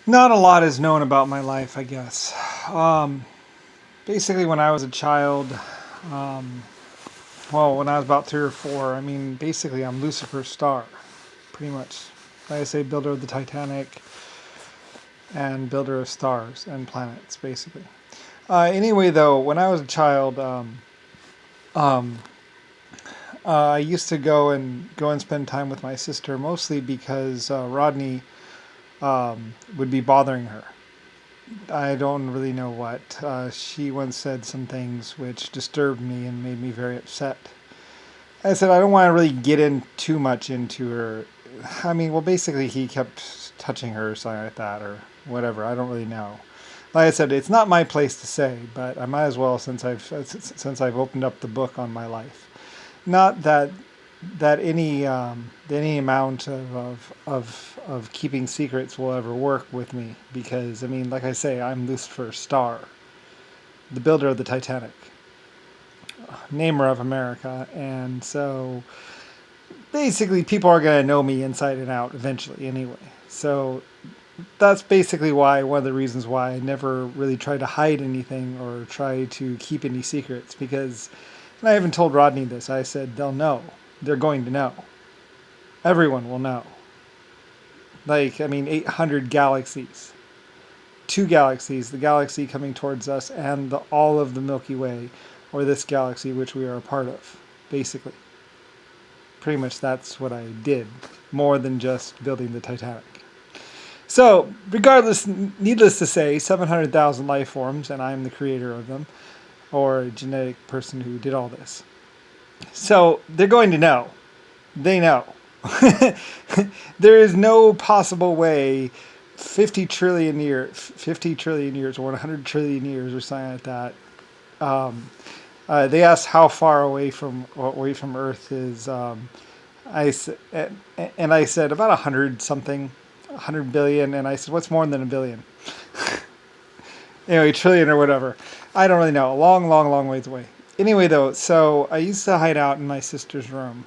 Not a lot is known about my life, I guess. Um, Basically, when I was a child, um, well, when I was about 3 or 4, I mean, basically, I'm Lucifer Star, pretty much. Like I say, builder of the Titanic and builder of stars and planets, basically. Anyway, though, when I was a child, um, I used to go and spend time with my sister, mostly because Rodney would be bothering her. I don't really know what. She once said some things which disturbed me and made me very upset. I said I don't want to really get in too much into her. I mean, well, basically he kept touching her or something like that or whatever. I don't really know. Like I said, it's not my place to say, but I might as well since I've opened up the book on my life. Not that any amount of keeping secrets will ever work with me because I mean, like I say, I'm Lucifer Star, the builder of the Titanic, namer of America, and so basically people are going to know me inside and out eventually anyway. So that's basically why one of the reasons why I never really try to hide anything or try to keep any secrets because and I even told Rodney this. I said they'll know. They're going to know. Everyone will know. Like, I mean, 800 galaxies. Two galaxies, the galaxy coming towards us and all of the Milky Way, or this galaxy which we are a part of, basically. Pretty much that's what I did, more than just building the Titanic. So, regardless, needless to say, 700,000 life forms, and I'm the creator of them, or a genetic person who did all this. So, they're going to know. They know. There is no possible way 50 trillion years or 100 trillion years or something like that. Um, they asked how far away from Earth is. And I said about 100 something, 100 billion, and I said what's more than a billion? Anyway, trillion or whatever. I don't really know. A long, long, long ways away. Anyway, though, so I used to hide out in my sister's room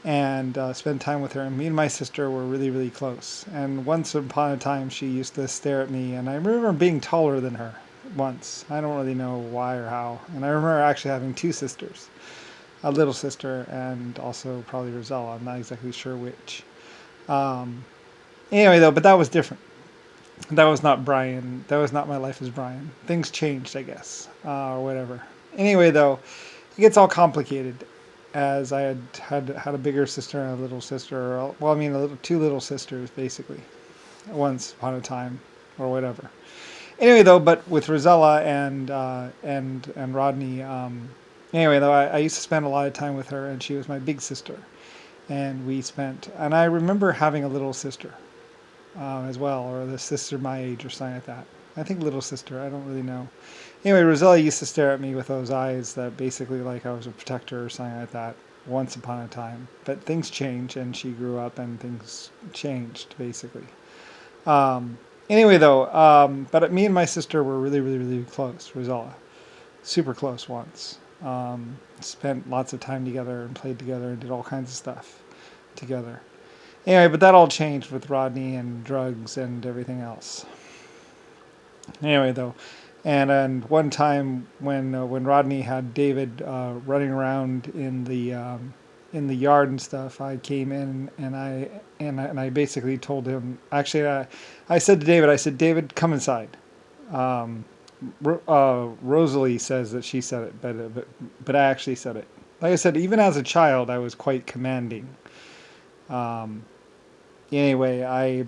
and spend time with her. And me and my sister were really, really close. And once upon a time, she used to stare at me. And I remember being taller than her once. I don't really know why or how. And I remember actually having two sisters, a little sister and also probably Rosella. I'm not exactly sure which. Um, anyway, though, but that was different. That was not Brian. That was not my life as Brian. Things changed, I guess, or whatever. Anyway, though, it gets all complicated as I had a bigger sister and a little sister. Well, I mean, two little sisters, basically, once upon a time, or whatever. Anyway, though, but with Rosella and Rodney. Anyway, though, I used to spend a lot of time with her, and she was my big sister, and I remember having a little sister as well, or the sister my age or something like that. I think little sister. I don't really know. Anyway, Rosella used to stare at me with those eyes that basically like I was a protector or something like that once upon a time. But things change, and she grew up, and things changed basically. Um, anyway, though, but me and my sister were really, really, really close. Rosella, super close once. Spent lots of time together and played together and did all kinds of stuff together. Anyway, but that all changed with Rodney and drugs and everything else. Anyway, though, and one time when Rodney had David running around in the yard and stuff, I came in and I basically told him. Actually, I said to David, I said, David, come inside. Um, Rosalie says that she said it, but I actually said it. Like I said, even as a child, I was quite commanding. Um, anyway,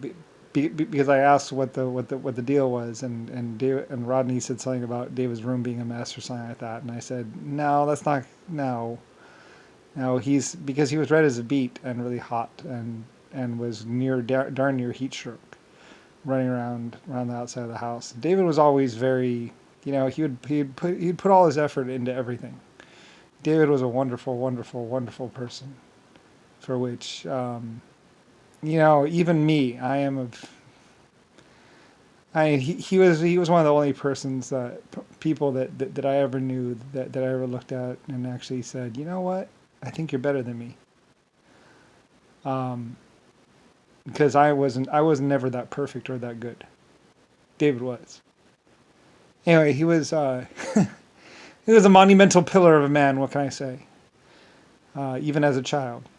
because I asked what the deal was, and Rodney said something about David's room being a mess or something like that, and I said, no, that's not no, he's because he was red as a beet and really hot and was darn near heat stroke, running around the outside of the house. David was always very, he'd put all his effort into everything. David was a wonderful, wonderful, wonderful person, for which even me, I am a. He was one of the only persons people that I ever knew that I ever looked at and actually said, you know what, I think you're better than me. Um, because I was never that perfect or that good. David was. Anyway, he was he was a monumental pillar of a man. What can I say? Even as a child.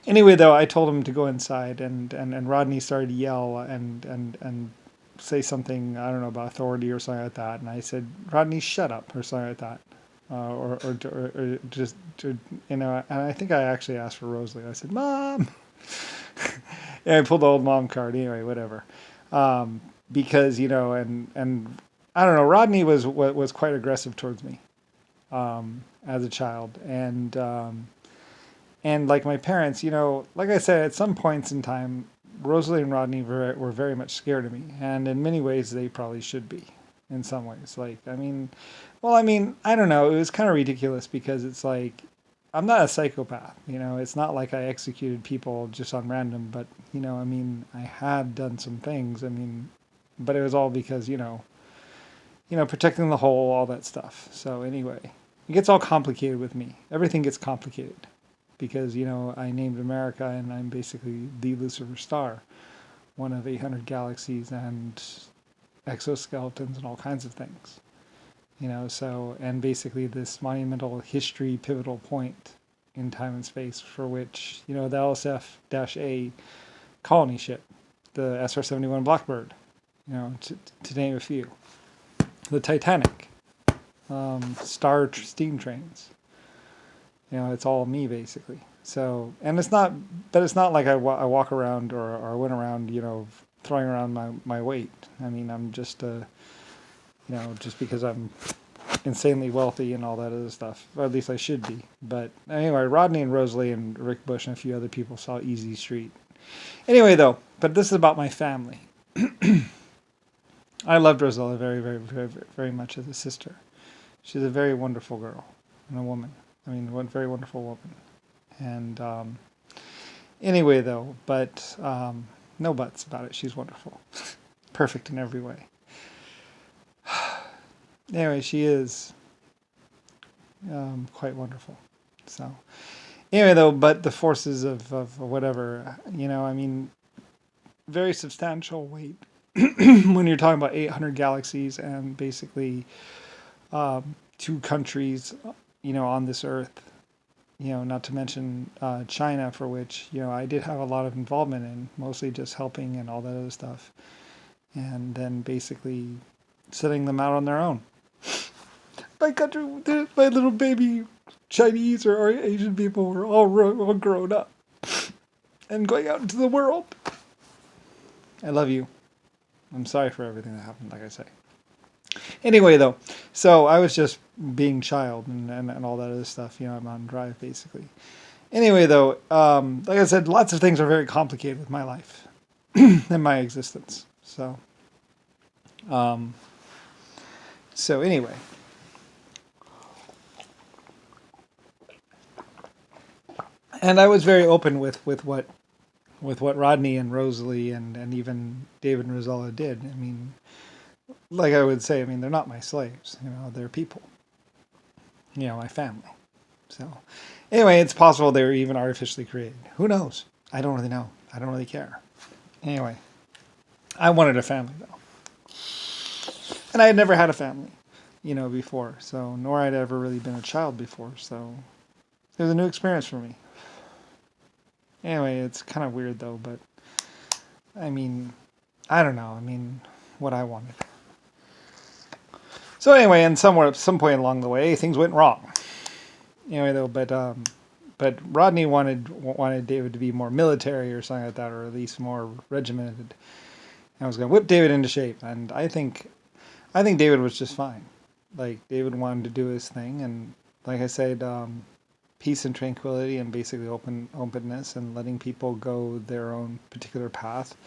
Anyway, though, I told him to go inside, and Rodney started to yell and say something, I don't know, about authority or something like that. And I said, Rodney, shut up, or something like that. Or just, and I think I actually asked for Rosalie. I said, Mom! And I pulled the old mom card. Anyway, whatever. Because, and I don't know, Rodney was quite aggressive towards me as a child. And like my parents, like I said, at some points in time, Rosalie and Rodney were very much scared of me. And in many ways, they probably should be in some ways. I don't know. It was kind of ridiculous because it's like, I'm not a psychopath. It's not like I executed people just on random, but, I had done some things. But it was all because, protecting the whole, all that stuff. So anyway, it gets all complicated with me. Everything gets complicated. Because, I named America and I'm basically the Lusifer Star, one of 800 galaxies and exoskeletons and all kinds of things. And basically this monumental history pivotal point in time and space for which, the LSF-A colony ship, the SR-71 Blackbird, to name a few. The Titanic, Star steam trains. It's all me basically. So, and it's not like I walk around or I went around, throwing around my weight. I'm just, just because I'm insanely wealthy and all that other stuff. Or at least I should be. But anyway, Rodney and Rosalie and Rick Bush and a few other people saw Easy Street. Anyway, though, but this is about my family. I loved Rosella very, very, very, very much as a sister. She's a very wonderful girl and a woman. One very wonderful woman. And anyway, though, but no buts about it. She's wonderful. Perfect in every way. Anyway, she is quite wonderful. So, anyway, though, but the forces of whatever, very substantial weight when you're talking about 800 galaxies and basically 2 countries, on this earth, not to mention China, for which, I did have a lot of involvement in, mostly just helping and all that other stuff. And then basically setting them out on their own. My country, my little baby Chinese or Asian people were all grown up and going out into the world. I love you. I'm sorry for everything that happened, like I say. Anyway, though, so I was just being child and all that other stuff, I'm on drive, basically. Anyway, though, like I said, lots of things are very complicated with my life and my existence. So anyway. And I was very open with what Rodney and Rosalie and even David and Rosella did. Like I would say, they're not my slaves. They're people. My family. So, anyway, it's possible they were even artificially created. Who knows? I don't really know. I don't really care. Anyway, I wanted a family, though. And I had never had a family, before. So, nor I'd ever really been a child before. So, it was a new experience for me. Anyway, it's kind of weird, though, but, I don't know. What I wanted. So anyway, and at some point along the way, things went wrong. Anyway, though, but Rodney wanted David to be more military or something like that, or at least more regimented. I was going to whip David into shape, and I think David was just fine. Like, David wanted to do his thing, and like I said, peace and tranquility, and basically openness, and letting people go their own particular path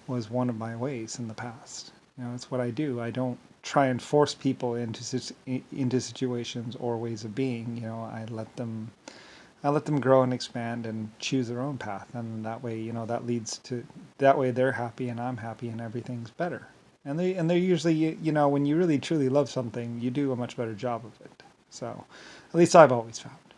was one of my ways in the past. It's what I do. I don't try and force people into situations or ways of being. I let them grow and expand and choose their own path, and that way, that way they're happy and I'm happy and everything's better. And they're usually, when you really truly love something, you do a much better job of it. So, at least I've always found.